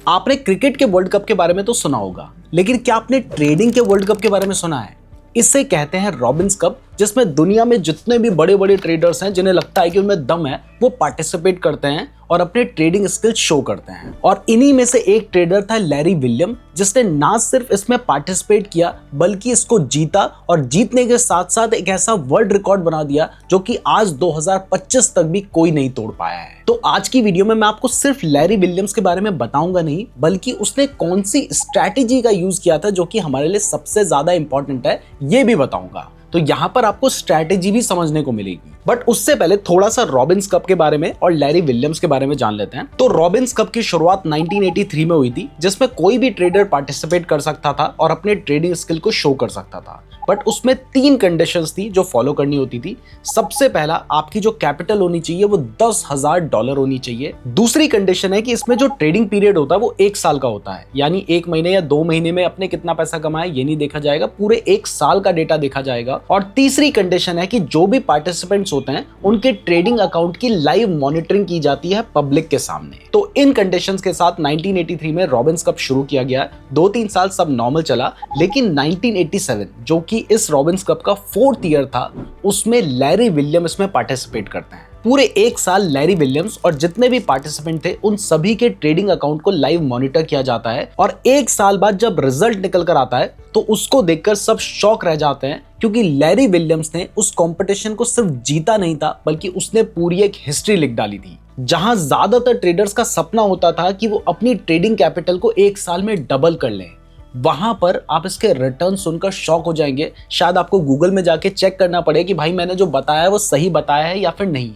आपने क्रिकेट के world cup के बारे में तो सुना होगा, लेकिन क्या आपने ट्रेडिंग के वर्ल्ड कप के बारे में सुना है? इसे कहते हैं रॉबिन्स कप, जिसमें दुनिया में जितने भी बड़े बड़े ट्रेडर्स हैं जिन्हें लगता है कि उनमें दम है, वो पार्टिसिपेट करते हैं और अपने ट्रेडिंग स्किल्स शो करते हैं। और इन्हीं में से एक ट्रेडर था लैरी विलियम, जिसने ना सिर्फ इसमें पार्टिसिपेट किया बल्कि इसको जीता और जीतने के साथ साथ एक ऐसा वर्ल्ड रिकॉर्ड बना दिया जो कि आज 2025 तक भी कोई नहीं तोड़ पाया है। तो आज की वीडियो में मैं आपको सिर्फ लैरी विलियम्स के बारे में बताऊंगा नहीं, बल्कि उसने कौन सी स्ट्रैटेजी का यूज किया था जो कि हमारे लिए सबसे ज्यादा इंपॉर्टेंट है, ये भी बताऊंगा। तो यहां पर आपको स्ट्रैटेजी भी समझने को मिलेगी। बट उससे पहले थोड़ा सा रॉबिन्स कप के बारे में और लैरी विलियम्स के बारे में जान लेते हैं। तो रॉबिन्स कप की शुरुआत 1983 में हुई थी, जिसमें कोई भी ट्रेडर पार्टिसिपेट कर सकता था और अपने ट्रेडिंग स्किल को शो कर सकता था। बट उसमें 3 कंडीशंस थी जो फॉलो करनी होती थी। सबसे पहला, आपकी जो कैपिटल होनी चाहिए वो $10,000 होनी चाहिए। दूसरी कंडीशन है कि इसमें जो ट्रेडिंग पीरियड होता है वो 1 साल का होता है, यानी 1 महीने या 2 महीने में अपने कितना पैसा कमाया ये नहीं देखा जाएगा, पूरे 1 साल का डेटा देखा जाएगा। और तीसरी कंडीशन है कि जो भी पार्टिसिपेंट्स होते हैं उनके ट्रेडिंग अकाउंट की लाइव मॉनिटरिंग की जाती है पब्लिक के सामने। तो इन कंडीशंस के साथ 1983 में रॉबिन्स कप शुरू किया गया। 2-3 साल सब नॉर्मल चला, लेकिन 1987 जो कि इस रॉबिन्स कप का 4th ईयर था, उसमें लैरी विलियम इसमें पार्टिसिपेट करते हैं। पूरे 1 साल लैरी विलियम्स और जितने भी पार्टिसिपेंट थे उन सभी के ट्रेडिंग अकाउंट को लाइव मॉनिटर किया जाता है। और 1 साल बाद जब रिजल्ट निकल कर आता है तो उसको देखकर सब शॉक रह जाते हैं, क्योंकि लैरी विलियम्स ने उस कंपटीशन को सिर्फ जीता नहीं था, बल्कि उसने पूरी एक हिस्ट्री लिख डाली थी। जहां ज्यादातर ट्रेडर्स का सपना होता था कि वो अपनी ट्रेडिंग कैपिटल को 1 साल में डबल कर लें, वहां पर आप इसके रिटर्न सुनकर शॉक हो जाएंगे। शायद आपको गूगल में जाके चेक करना पड़े कि भाई मैंने जो बताया है वो सही बताया है या फिर नहीं।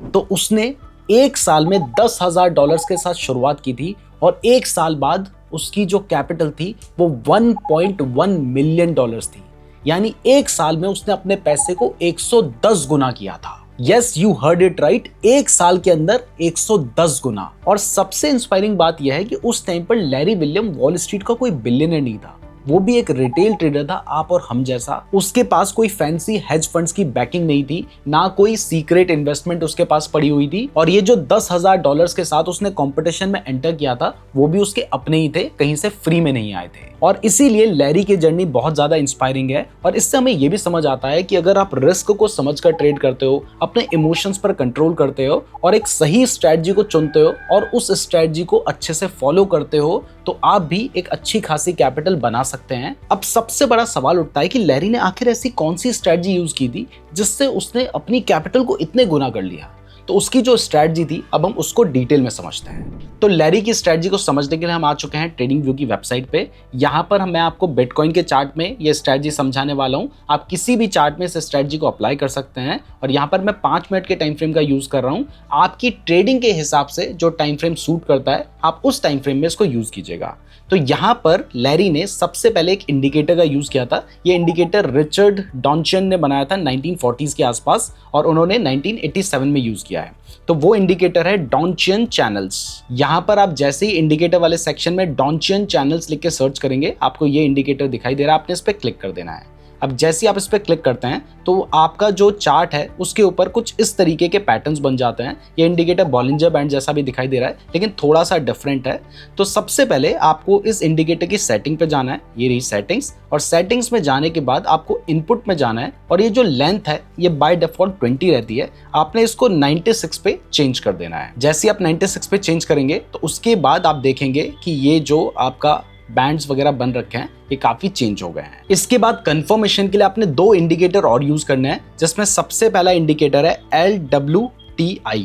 तो उसने 1 साल में $10,000 के साथ शुरुआत की थी और 1 साल बाद उसकी जो कैपिटल थी वो $1.1 मिलियन थी। यानी 1 साल में उसने अपने पैसे को 110 गुना किया था। Yes, you heard it right, 1 साल के अंदर 110 गुना। और सबसे इंस्पायरिंग बात यह है कि उस टाइम पर लैरी विलियम वॉल स्ट्रीट का कोई बिलियनर नहीं था, वो भी एक रिटेल ट्रेडर था, आप और हम जैसा। उसके पास कोई फैंसी हेज फंड्स की बैकिंग नहीं थी, ना कोई सीक्रेट इन्वेस्टमेंट उसके पास पड़ी हुई थी। और ये जो $10,000 के साथ उसने कंपटीशन में एंटर किया था वो भी उसके अपने ही थे, कहीं से फ्री में नहीं आए थे। और इसीलिए लैरी की जर्नी बहुत ज्यादा इंस्पायरिंग है। और इससे हमें ये भी समझ आता है कि अगर आप रिस्क को समझकर ट्रेड करते हो, अपने इमोशंस पर कंट्रोल करते हो और एक सही स्ट्रेटजी को चुनते हो और उस स्ट्रेटजी को अच्छे से फॉलो करते हो, तो आप भी एक अच्छी खासी कैपिटल बना सकते हैं। अब सबसे बड़ा सवाल उठता है कि लैरी ने आखिर ऐसी कौन सी स्ट्रेटजी यूज की थी जिससे उसने अपनी कैपिटल को इतने गुना कर लिया। तो उसकी जो स्ट्रेटजी थी, अब हम उसको डिटेल में समझते हैं। तो लैरी की स्ट्रेटजी को समझने के लिए हम आ चुके हैं ट्रेडिंग व्यू की वेबसाइट पे। यहाँ पर मैं आपको बिटकॉइन के चार्ट में ये स्ट्रेटजी समझाने वाला हूँ। आप किसी भी चार्ट में इस स्ट्रेटजी को अप्लाई कर सकते हैं। और यहाँ पर मैं 5 मिनट के टाइम फ्रेम का यूज कर रहा हूँ। आपकी ट्रेडिंग के हिसाब से जो टाइम फ्रेम सूट करता है, आप उस टाइम फ्रेम में इसको यूज कीजिएगा। तो यहाँ पर लैरी ने सबसे पहले एक इंडिकेटर का यूज किया था। ये इंडिकेटर रिचर्ड डॉन्चियन ने बनाया था 1940s के आसपास, और उन्होंने 1987 में यूज किया है। तो वो इंडिकेटर है डॉन्चियन चैनल्स। यहाँ पर आप जैसे ही इंडिकेटर वाले सेक्शन में डॉन्चियन चैनल्स लिख के सर्च करेंगे, आपको ये इंडिकेटर दिखाई दे रहा है, आपने इस पर क्लिक कर देना है। अब जैसे ही आप इस पर क्लिक करते हैं तो आपका जो चार्ट है उसके ऊपर कुछ इस तरीके के पैटर्न्स बन जाते हैं। ये इंडिकेटर बॉलिंजर बैंड जैसा भी दिखाई दे रहा है, लेकिन थोड़ा सा डिफरेंट है। तो सबसे पहले आपको इस इंडिकेटर की सेटिंग पे जाना है, ये रही सेटिंग्स। और सेटिंग्स में जाने के बाद आपको इनपुट में जाना है, और ये जो लेंथ है ये बाय डिफॉल्ट 20 रहती है, आपने इसको 96 पे चेंज कर देना है। जैसे आप 96 पे चेंज करेंगे तो उसके बाद आप देखेंगे कि ये जो आपका बैंड्स वगैरह बन रखे हैं ये काफी चेंज हो गए हैं। इसके बाद कंफर्मेशन के लिए आपने 2 इंडिकेटर और यूज करने हैं, जिसमें सबसे पहला इंडिकेटर है LWTI,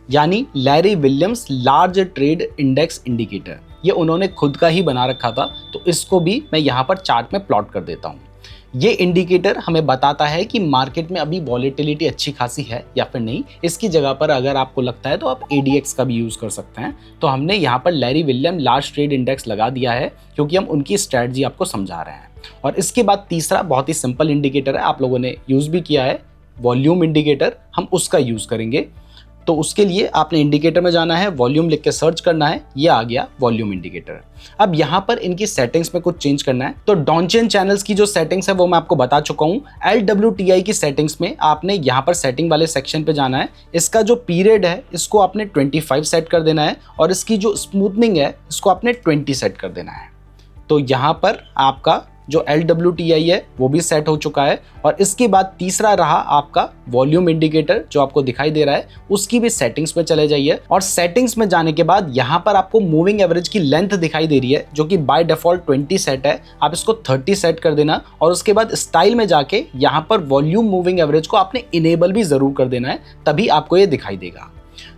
यानी Larry Williams large trade index indicator. ये उन्होंने खुद का ही बना रखा था, तो इसको भी मैं यहाँ पर चार्ट में प्लॉट कर देता हूँ। ये इंडिकेटर हमें बताता है कि मार्केट में अभी वॉलेटिलिटी अच्छी खासी है या फिर नहीं। इसकी जगह पर अगर आपको लगता है तो आप ADX का भी यूज कर सकते हैं। तो हमने यहाँ पर Larry William large trade index लगा दिया है, क्योंकि हम उनकी स्ट्रेटजी आपको समझा रहे हैं। और इसके बाद तीसरा बहुत ही सिंपल इंडिकेटर है, आप लोगों ने यूज भी किया है, वॉल्यूम इंडिकेटर, हम उसका यूज करेंगे। तो उसके लिए आपने इंडिकेटर में जाना है, वॉल्यूम लिख के सर्च करना है, ये आ गया वॉल्यूम इंडिकेटर। अब यहाँ पर इनकी सेटिंग्स में कुछ चेंज करना है। तो डॉनचेन चैनल्स की जो सेटिंग्स है वो मैं आपको बता चुका हूँ। LWTI की सेटिंग्स में आपने यहाँ पर सेटिंग वाले सेक्शन पे जाना है। इसका जो पीरियड है इसको आपने 25 सेट कर देना है और इसकी जो स्मूथनिंग है इसको आपने 20 सेट कर देना है। तो यहाँ पर आपका जो LWTI है वो भी सेट हो चुका है। और इसके बाद तीसरा रहा आपका वॉल्यूम इंडिकेटर जो आपको दिखाई दे रहा है, उसकी भी सेटिंग्स में चले जाइए। और सेटिंग्स में जाने के बाद यहाँ पर आपको मूविंग एवरेज की लेंथ दिखाई दे रही है जो कि बाय डिफॉल्ट 20 सेट है, आप इसको 30 सेट कर देना। और उसके बाद स्टाइल में जाके यहाँ पर वॉल्यूम मूविंग एवरेज को आपने इनेबल भी जरूर कर देना है, तभी आपको ये दिखाई देगा।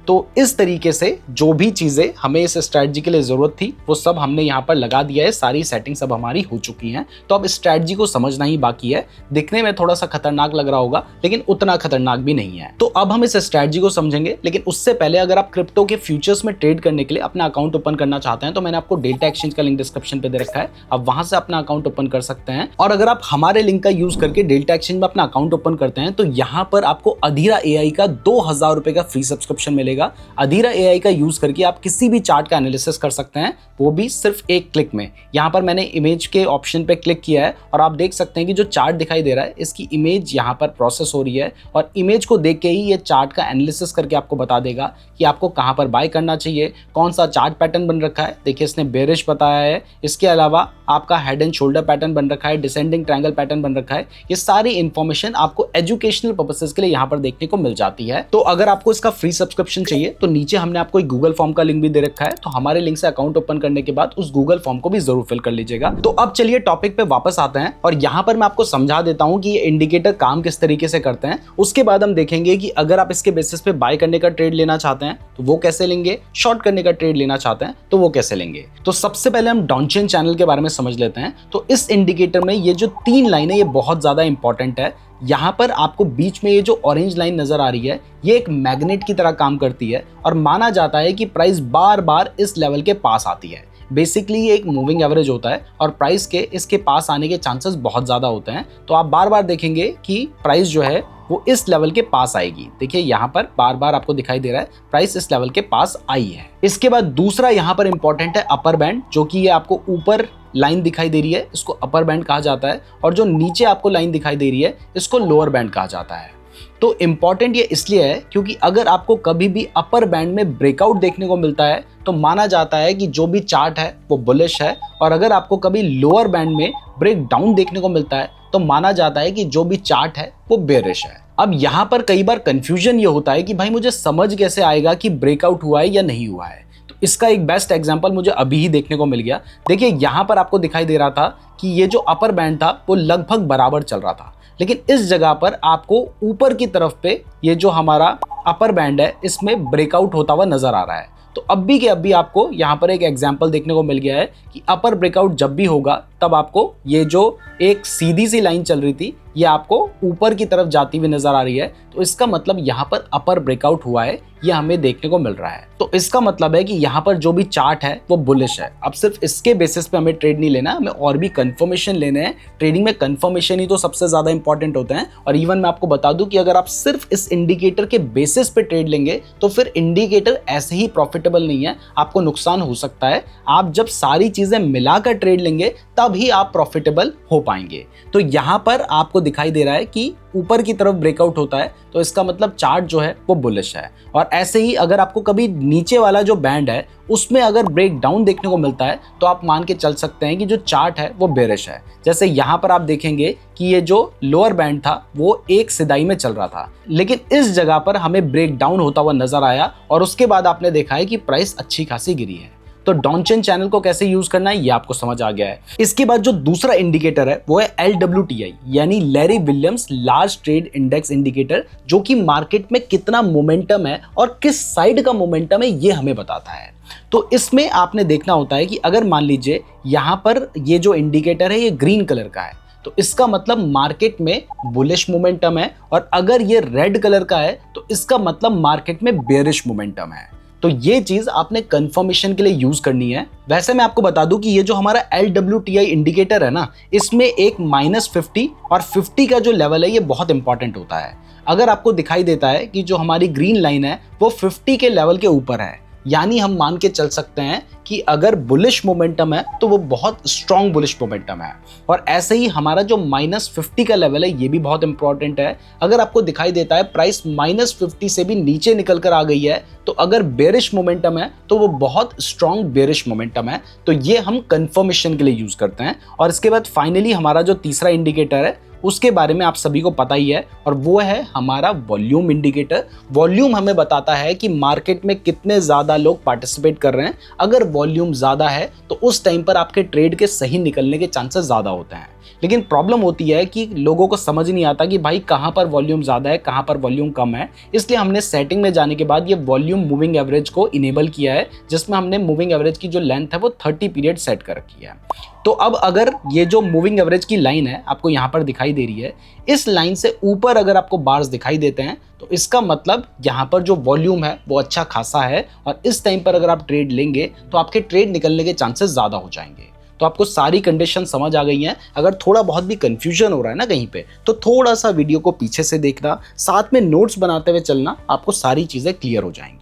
तो इस तरीके से जो भी चीज़ें हमें इस स्ट्रैटेजी के लिए ज़रूरत थी वो सब हमने यहाँ पर लगा दिया है। सारी सेटिंग्स अब हमारी हो चुकी हैं। तो अब स्ट्रैटेजी को समझना ही बाकी है। दिखने में थोड़ा सा खतरनाक लग रहा होगा लेकिन उतना खतरनाक भी नहीं है। तो अब हम इस स्ट्रैटेजी को समझेंगे, लेकिन उससे पहले अगर आप क्रिप्टो के फ्यूचर्स में ट्रेड करने के लिए अपना अकाउंट ओपन करना चाहते हैं तो मैंने आपको डेल्टा एक्सचेंज का लिंक डिस्क्रिप्शन पे दे रखा है, आप वहां से अपना अकाउंट ओपन कर सकते हैं। और अगर आप हमारे लिंक का यूज करके डेल्टा एक्सचेंज में अपना अकाउंट ओपन करते हैं तो यहाँ पर आपको अधीरा AI का 2000 रुपए का फ्री सब्सक्रिप्शन मिलेगा। अधीरा AI का यूज करके आप किसी भी चार्ट का एनालिसिस कर सकते हैं, वो भी सिर्फ एक क्लिक में। यहाँ पर मैंने इमेज के ऑप्शन पे क्लिक किया है और आप देख सकते हैं कि जो चार्ट दिखाई दे रहा है इसकी इमेज यहाँ पर प्रोसेस हो रही है और इमेज को देख के ही ये चार्ट का एनालिसिस करके आपको बता देगा कि आपको कहाँ पर बाय करना चाहिए, कौन सा चार्ट पैटर्न बन रखा है। देखिए इसने बेरिश बताया है, इसके अलावा आपका हेड एंड शोल्डर पैटर्न बन रखा है, डिसेंडिंग ट्रायंगल पैटर्न बन रखा है। ये सारी इंफॉर्मेशन आपको एजुकेशनल पर्पसेस के लिए यहाँ पर देखने को मिल जाती है। तो अगर आपको इसका फ्री सब्सक्रिप्शन चाहिए तो नीचे हमने आपको एक गूगल फॉर्म का लिंक भी दे रखा है, तो हमारे लिंक से अकाउंट ओपन करने के बाद उस गूगल फॉर्म को भी जरूर फिल कर लीजिएगा। तो अब चलिए टॉपिक पे वापस आते हैं और यहाँ पर मैं आपको समझा देता हूँ कि ये इंडिकेटर काम किस तरीके से करते हैं। उसके बाद हम देखेंगे कि अगर आप इसके बेसिस पे बाय करने का ट्रेड लेना चाहते हैं तो वो कैसे लेंगे, शॉर्ट करने का ट्रेड लेना चाहते हैं तो वो कैसे लेंगे। तो सबसे पहले हम डॉनचेन चैनल के बारे में समझ लेते हैं। तो इस इंडिकेटर में ये जो 3 लाइन है ये बहुत ज्यादा इंपॉर्टेंट है। यहाँ पर आपको बीच में ये जो ऑरेंज लाइन नजर आ रही है ये एक मैग्नेट की तरह काम करती है और माना जाता है कि प्राइस बार बार इस लेवल के पास आती है। बेसिकली ये एक मूविंग एवरेज होता है और प्राइस के इसके पास आने के चांसेस बहुत ज़्यादा होते हैं। तो आप बार बार देखेंगे कि प्राइस जो है वो इस लेवल के पास आएगी। देखिए यहाँ पर बार बार आपको दिखाई दे रहा है प्राइस इस लेवल के पास आई है। इसके बाद दूसरा यहाँ पर इंपॉर्टेंट है अपर बैंड, जो कि ये आपको ऊपर लाइन दिखाई दे रही है इसको अपर बैंड कहा जाता है और जो नीचे आपको लाइन दिखाई दे रही है इसको लोअर बैंड कहा जाता है। तो इंपॉर्टेंट ये इसलिए है क्योंकि अगर आपको कभी भी अपर बैंड में ब्रेकआउट देखने को मिलता है तो माना जाता है कि जो भी चार्ट है वो बुलिश है, और अगर आपको कभी लोअर बैंड में ब्रेक डाउन देखने को मिलता है तो माना जाता है कि जो भी चार्ट है वो बेरिश है। अब यहाँ पर कई बार कंफ्यूजन ये होता है कि भाई मुझे समझ कैसे आएगा कि ब्रेकआउट हुआ है या नहीं हुआ है। तो इसका एक बेस्ट एग्जांपल मुझे अभी ही देखने को मिल गया। देखिए यहाँ पर आपको दिखाई दे रहा था कि ये जो अपर बैंड था वो लगभग बराबर चल रहा था, लेकिन इस जगह पर आपको ऊपर की तरफ पे ये जो हमारा अपर बैंड है इसमें ब्रेकआउट होता हुआ नजर आ रहा है। तो अभी के अभी आपको यहाँ पर एक एग्जांपल देखने को मिल गया है कि अपर ब्रेकआउट जब भी होगा तब आपको ये जो एक सीधी सी लाइन चल रही थी ये आपको ऊपर की तरफ जाती हुई नजर आ रही है। तो इसका मतलब यहाँ पर अपर ब्रेकआउट हुआ है, ये हमें देखने को मिल रहा है। तो इसका मतलब है कि यहाँ पर जो भी चार्ट है वो बुलिश है। अब सिर्फ इसके बेसिस पे हमें ट्रेड नहीं लेना, हमें और भी कंफर्मेशन लेने हैं। ट्रेडिंग में कंफर्मेशन ही तो सबसे ज्यादा इंपॉर्टेंट होते हैं। और इवन मैं आपको बता दूं कि अगर आप सिर्फ इस इंडिकेटर के बेसिस पे ट्रेड लेंगे तो फिर इंडिकेटर ऐसे ही प्रॉफिटेबल नहीं है, आपको नुकसान हो सकता है। आप जब सारी चीजें मिलाकर ट्रेड लेंगे तब ही आप प्रॉफिटेबल हो पाएंगे। तो यहाँ पर आपको दिखाई दे रहा है कि ऊपर की तरफ ब्रेकआउट होता है तो इसका मतलब चार्ट जो है वो बुलिश है। और ऐसे ही अगर आपको कभी नीचे वाला जो बैंड है उसमें अगर ब्रेक डाउन देखने को मिलता है तो आप मान के चल सकते हैं कि जो चार्ट है वो बेरिश है। जैसे यहाँ पर आप देखेंगे कि ये जो लोअर बैंड था वो एक सिदाई में चल रहा था, लेकिन इस जगह पर हमें ब्रेक डाउन होता हुआ नजर आया और उसके बाद आपने देखा है कि प्राइस अच्छी खासी गिरी है। तो डॉनचेन चैनल को कैसे यूज करना है ये आपको समझ आ गया है। इसके बाद जो दूसरा इंडिकेटर है वो है LWTI यानी Larry Williams large trade index indicator, जो कि मार्केट में कितना मोमेंटम है और किस साइड का मोमेंटम है ये हमें बताता है। तो इसमें आपने देखना होता है कि अगर मान लीजिए यहाँ पर ये जो इंडिकेटर है ये ग्रीन कलर का है तो इसका मतलब मार्केट में बुलिश मोमेंटम है, और अगर ये रेड कलर का है तो इसका मतलब मार्केट में बेरिश मोमेंटम है। तो तो ये चीज आपने कंफर्मेशन के लिए यूज करनी है। वैसे मैं आपको बता दूं कि ये जो हमारा LWTI इंडिकेटर है ना, इसमें एक -50 और 50 का जो लेवल है ये बहुत इंपॉर्टेंट होता है। अगर आपको दिखाई देता है कि जो हमारी ग्रीन लाइन है वो 50 के लेवल के ऊपर है, यानी हम मान के चल सकते हैं कि अगर बुलिश मोमेंटम है तो वो बहुत स्ट्रॉन्ग बुलिश मोमेंटम है। और ऐसे ही हमारा जो -50 का लेवल है ये भी बहुत इंपॉर्टेंट है। अगर आपको दिखाई देता है प्राइस -50 से भी नीचे निकल कर आ गई है, तो अगर बेरिश मोमेंटम है तो वो बहुत स्ट्रॉन्ग बेरिश मोमेंटम है। तो ये हम कंफर्मेशन के लिए यूज करते हैं। और इसके बाद फाइनली हमारा जो तीसरा इंडिकेटर है उसके बारे में आप सभी को पता ही है, और वो है हमारा वॉल्यूम इंडिकेटर। वॉल्यूम हमें बताता है कि मार्केट में कितने ज्यादा लोग पार्टिसिपेट कर रहे हैं। अगर वॉल्यूम ज्यादा है तो उस टाइम पर आपके ट्रेड के सही निकलने के चांसेस ज्यादा होते हैं। लेकिन प्रॉब्लम होती है कि लोगों को समझ नहीं आता कि भाई कहां पर वॉल्यूम ज्यादा है, कहां पर वॉल्यूम कम है। इसलिए हमने सेटिंग में जाने के बाद ये वॉल्यूम मूविंग एवरेज को इनेबल किया है, जिसमें हमने मूविंग एवरेज की जो लेंथ है वो 30 पीरियड सेट कर रखी है। तो अब अगर ये जो मूविंग एवरेज की लाइन है आपको यहाँ पर दिखाई दे रही है, इस लाइन से ऊपर अगर आपको बार्स दिखाई देते हैं तो इसका मतलब यहाँ पर जो वॉल्यूम है वो अच्छा खासा है, और इस टाइम पर अगर आप ट्रेड लेंगे तो आपके ट्रेड निकलने के चांसेस ज्यादा हो जाएंगे। तो आपको सारी कंडीशन समझ आ गई हैं। अगर थोड़ा बहुत भी कंफ्यूजन हो रहा है ना कहीं पे, तो थोड़ा सा वीडियो को पीछे से देखना, साथ में नोट्स बनाते हुए चलना, आपको सारी चीजें क्लियर हो जाएंगी।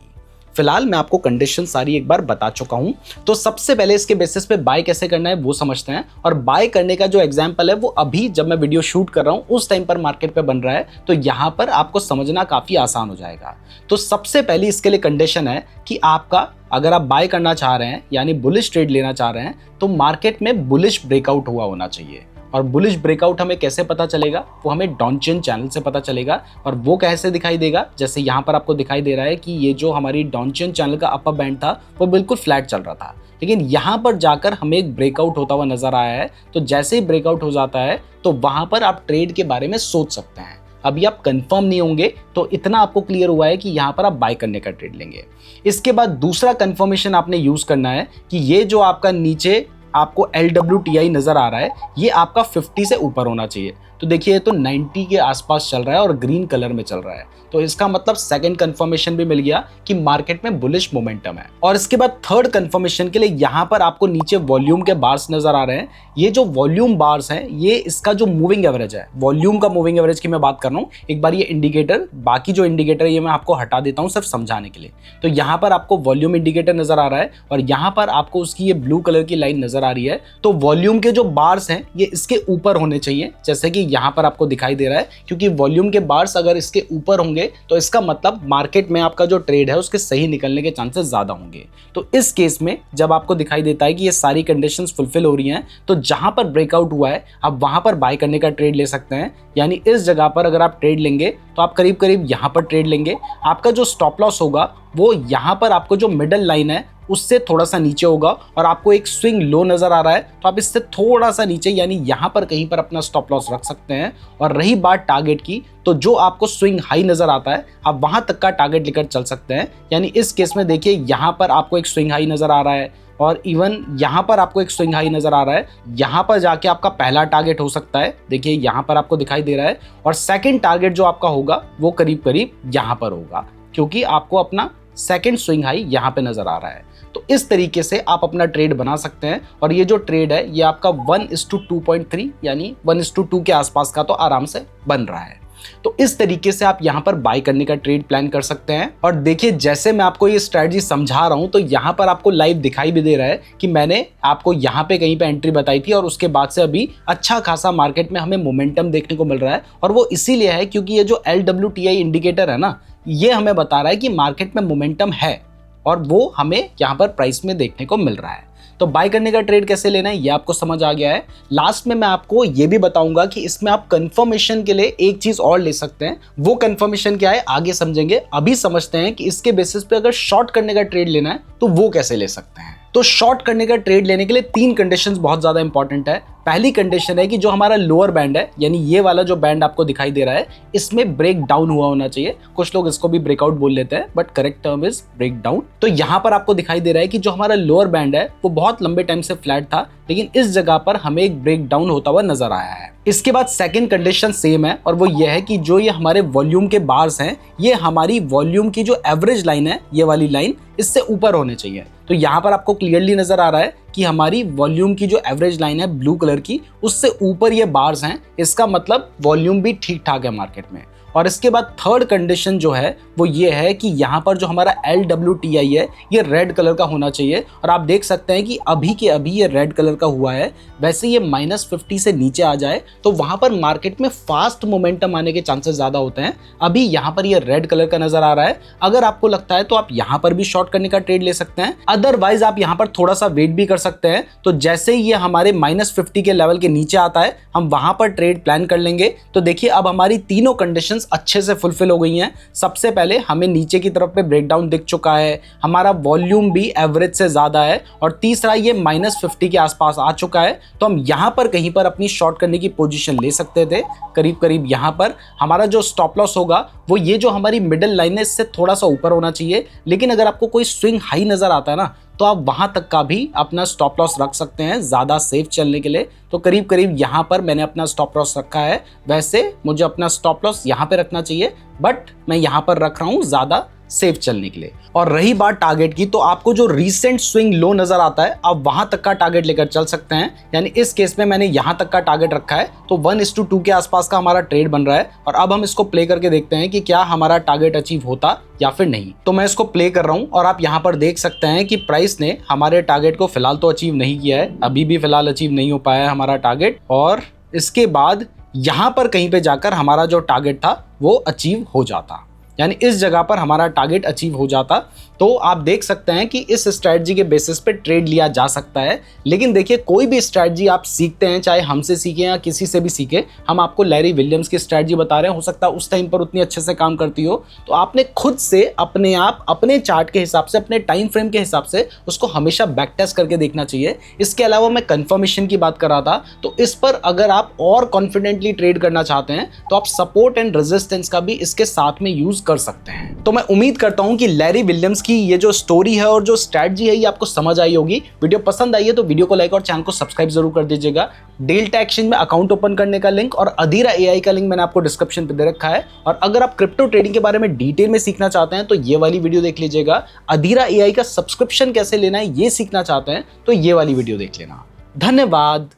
फिलहाल मैं आपको कंडीशन सारी एक बार बता चुका हूं। तो सबसे पहले इसके बेसिस पे बाय कैसे करना है वो समझते हैं। और बाय करने का जो एग्जांपल है वो अभी जब मैं वीडियो शूट कर रहा हूं उस टाइम पर मार्केट पे बन रहा है, तो यहां पर आपको समझना काफी आसान हो जाएगा। तो सबसे पहली इसके लिए कंडीशन है कि आपका अगर आप बाय करना चाह रहे हैं यानी बुलिश ट्रेड लेना चाह रहे हैं, तो मार्केट में बुलिश ब्रेकआउट हुआ होना चाहिए। और बुलिश ब्रेकआउट हमें कैसे पता चलेगा? वो हमें डाउनचेन चैनल से पता चलेगा। और वो कैसे दिखाई देगा? जैसे यहाँ पर आपको दिखाई दे रहा है कि ये जो हमारी डाउनचेन चैनल का अपर बैंड था वो बिल्कुल फ्लैट चल रहा था, लेकिन यहाँ पर जाकर हमें एक ब्रेकआउट होता हुआ नजर आया है। तो जैसे ही ब्रेकआउट हो जाता है तो वहां पर आप ट्रेड के बारे में सोच सकते हैं। अभी आप कंफर्म नहीं होंगे, तो इतना आपको क्लियर हुआ है कि यहाँ पर आप बाय करने का ट्रेड लेंगे। इसके बाद दूसरा कंफर्मेशन आपने यूज करना है कि ये जो आपका नीचे आपको LWTI नजर आ रहा है ये आपका 50 से ऊपर होना चाहिए। तो देखिए तो 90 के आसपास चल रहा है और ग्रीन कलर में चल रहा है, तो इसका मतलब सेकंड कंफर्मेशन भी मिल गया कि मार्केट में बुलिश मोमेंटम है। और इसके बाद थर्ड कंफर्मेशन के लिए यहाँ पर आपको नीचे वॉल्यूम के बार्स नजर आ रहे हैं। ये जो वॉल्यूम बार्स हैं ये इसका जो मूविंग एवरेज है, वॉल्यूम का मूविंग एवरेज की मैं बात कर रहा हूँ। एक बार ये इंडिकेटर, बाकी जो इंडिकेटर ये मैं आपको हटा देता हूँ सिर्फ समझाने के लिए। तो यहाँ पर आपको वॉल्यूम इंडिकेटर नजर आ रहा है और यहाँ पर आपको उसकी ये ब्लू कलर की लाइन नजर आ रही है। तो वॉल्यूम के जो बार्स हैं ये इसके ऊपर होने चाहिए, जैसे कि यहाँ पर आपको दिखाई दे रहा है, क्योंकि वॉल्यूम के बार्स अगर इसके ऊपर होंगे तो इसका मतलब मार्केट में आपका जो ट्रेड है उसके सही निकलने के चांसेस ज्यादा होंगे। तो इस केस में जब आपको दिखाई देता है कि ये सारी कंडीशंस फुलफिल हो रही हैं, तो जहां पर ब्रेकआउट हुआ है आप वहां पर बाय करने का ट्रेड ले सकते हैं। यानी इस जगह पर अगर आप ट्रेड लेंगे तो आप करीब करीब यहां पर ट्रेड लेंगे। आपका जो स्टॉप लॉस होगा वो यहां पर आपको जो मिडल लाइन है उससे थोड़ा सा नीचे होगा, और आपको एक स्विंग लो नजर आ रहा है तो आप इससे थोड़ा सा नीचे यानी यहां पर कहीं पर अपना स्टॉप लॉस रख सकते हैं। और रही बात टारगेट की, तो जो आपको स्विंग हाई नजर आता है आप वहां तक का टारगेट लेकर चल सकते हैं। यानी इस केस में देखिए यहां पर आपको एक स्विंग हाई नजर आ रहा है और इवन यहां पर आपको एक स्विंग हाई नजर आ रहा है। यहां पर जाके आपका पहला टारगेट हो सकता है, देखिए यहां पर आपको दिखाई दे रहा है। और सेकंड टारगेट जो आपका होगा वो करीब करीब यहां पर होगा, क्योंकि आपको अपना सेकंड स्विंग हाई यहां पे नजर आ रहा है। तो इस तरीके से आप अपना ट्रेड बना सकते हैं। और ये जो ट्रेड है ये आपका 1:2.3 यानी 1:2 के आसपास का तो आराम से बन रहा है। तो इस तरीके से आप यहां पर बाय करने का ट्रेड प्लान कर सकते हैं। और देखिए जैसे मैं आपको ये स्ट्रेटजी समझा रहा हूं तो यहां पर आपको लाइव दिखाई भी दे रहा है कि मैंने आपको यहां पे कहीं पे एंट्री बताई थी और उसके बाद से अभी अच्छा खासा मार्केट में हमें मोमेंटम देखने को मिल रहा है। और वो इसीलिए है क्योंकि ये जो LWTI इंडिकेटर है ना, ये हमें बता रहा है कि मार्केट में मोमेंटम है और वो हमें यहाँ पर प्राइस में देखने को मिल रहा है। तो बाय करने का ट्रेड कैसे लेना है ये आपको समझ आ गया है। लास्ट में मैं आपको ये भी बताऊंगा कि इसमें आप कंफर्मेशन के लिए एक चीज और ले सकते हैं। वो कंफर्मेशन क्या है आगे समझेंगे। अभी समझते हैं कि इसके बेसिस पे अगर शॉर्ट करने का ट्रेड लेना है तो वो कैसे ले सकते हैं। तो शॉर्ट करने का ट्रेड लेने के लिए 3 कंडीशंस बहुत ज्यादा इंपॉर्टेंट है। पहली कंडीशन है कि जो हमारा लोअर बैंड है यानी ये वाला जो बैंड आपको दिखाई दे रहा है इसमें ब्रेक डाउन हुआ होना चाहिए। कुछ लोग इसको भी ब्रेकआउट बोल लेते हैं but correct term is break down. तो यहाँ पर आपको दिखाई दे रहा है कि जो हमारा लोअर बैंड है वो बहुत लंबे टाइम से फ्लैट था, लेकिन इस जगह पर हमें एक ब्रेक डाउन होता हुआ नजर आया है। इसके बाद सेकंड कंडीशन सेम है और वो ये है कि जो ये हमारे वॉल्यूम के बार्स हैं ये हमारी वॉल्यूम की जो एवरेज लाइन है, ये वाली लाइन, इससे ऊपर होने चाहिए। तो यहाँ पर आपको क्लियरली नजर आ रहा है कि हमारी वॉल्यूम की जो एवरेज लाइन है ब्लू कलर की, उससे ऊपर ये बार्स हैं। इसका मतलब वॉल्यूम भी ठीक ठाक है मार्केट में। और इसके बाद थर्ड कंडीशन जो है वो ये है कि यहाँ पर जो हमारा LWTI है ये रेड कलर का होना चाहिए। और आप देख सकते हैं कि अभी के अभी ये रेड कलर का हुआ है। वैसे ये -50 से नीचे आ जाए तो वहां पर मार्केट में फास्ट मोमेंटम आने के चांसेस ज्यादा होते हैं। अभी यहाँ पर ये रेड कलर का नजर आ रहा है। अगर आपको लगता है तो आप यहाँ पर भी शॉर्ट करने का ट्रेड ले सकते हैं, अदरवाइज आप यहाँ पर थोड़ा सा वेट भी कर सकते हैं। तो जैसे ही ये हमारे -50 के लेवल के नीचे आता है हम वहां पर ट्रेड प्लान कर लेंगे। तो देखिए अब हमारी तीनों कंडीशन अच्छे से फुलफिल हो गई हैं। सबसे पहले हमें नीचे की तरफ पे ब्रेकडाउन दिख चुका है, हमारा वॉल्यूम भी एवरेज से ज्यादा है, और तीसरा ये -50 के आसपास आ चुका है। तो हम यहां पर कहीं पर अपनी शॉर्ट करने की पोजीशन ले सकते थे। करीब करीब यहां पर हमारा जो स्टॉप लॉस होगा वो ये जो हमारी मिडिल लाइन है इससे थोड़ा सा ऊपर होना चाहिए। लेकिन अगर आपको कोई स्विंग हाई नजर आता है ना तो आप वहां तक का भी अपना स्टॉप लॉस रख सकते हैं ज्यादा सेफ चलने के लिए। तो करीब करीब यहां पर मैंने अपना स्टॉप लॉस रखा है। वैसे मुझे अपना स्टॉप लॉस यहां पे रखना चाहिए, बट मैं यहां पर रख रहा हूं ज्यादा सेफ चलने के लिए। और रही बात टारगेट की, तो आपको जो रीसेंट स्विंग लो नजर आता है आप वहां तक का टारगेट लेकर चल सकते हैं। यानी इस केस में मैंने यहां तक का टारगेट रखा है। तो 1:2 के आसपास का हमारा ट्रेड बन रहा है। और अब हम इसको प्ले करके देखते हैं कि क्या हमारा टारगेट अचीव होता या फिर नहीं। तो मैं इसको प्ले कर रहा हूं और आप यहां पर देख सकते हैं कि प्राइस ने हमारे टारगेट को फिलहाल तो अचीव नहीं किया है, अभी भी फिलहाल अचीव नहीं हो पाया है हमारा टारगेट। और इसके बाद यहां पर कहीं पे जाकर हमारा जो टारगेट था वो अचीव हो जाता, यानी इस जगह पर हमारा टारगेट अचीव हो जाता। तो आप देख सकते हैं कि इस स्ट्रैटेजी के बेसिस पे ट्रेड लिया जा सकता है। लेकिन देखिए कोई भी स्ट्रैटेजी आप सीखते हैं, चाहे हमसे सीखें या किसी से भी सीखे, हम आपको लैरी विलियम्स की स्ट्रैटेजी बता रहे हैं, हो सकता है उस टाइम पर उतनी अच्छे से काम करती हो। तो आपने खुद से अपने आप अपने चार्ट के हिसाब से, अपने टाइम फ्रेम के हिसाब से उसको हमेशा बैक टेस्ट करके देखना चाहिए। इसके अलावा मैं कंफर्मेशन की बात कर रहा था, तो इस पर अगर आप और कॉन्फिडेंटली ट्रेड करना चाहते हैं तो आप सपोर्ट एंड रेजिस्टेंस का भी इसके साथ में यूज कर सकते हैं। तो मैं उम्मीद करता हूं कि लैरी विलियम्स की ये जो स्टोरी है और जो स्ट्रैटेजी है ये आपको समझ आई होगी। वीडियो पसंद आई है तो वीडियो को लाइक और चैनल को सब्सक्राइब जरूर कर दीजिएगा। डेल्टा एक्सचेंज में अकाउंट ओपन करने का लिंक और अधीरा AI का लिंक मैंने आपको डिस्क्रिप्शन पे दे रखा है। और अगर आप क्रिप्टो ट्रेडिंग के बारे में डिटेल में सीखना चाहते हैं तो ये वाली वीडियो देख लीजिएगा। अधीरा AI का सब्सक्रिप्शन कैसे लेना है ये सीखना चाहते हैं तो ये वाली वीडियो देख लेना। धन्यवाद।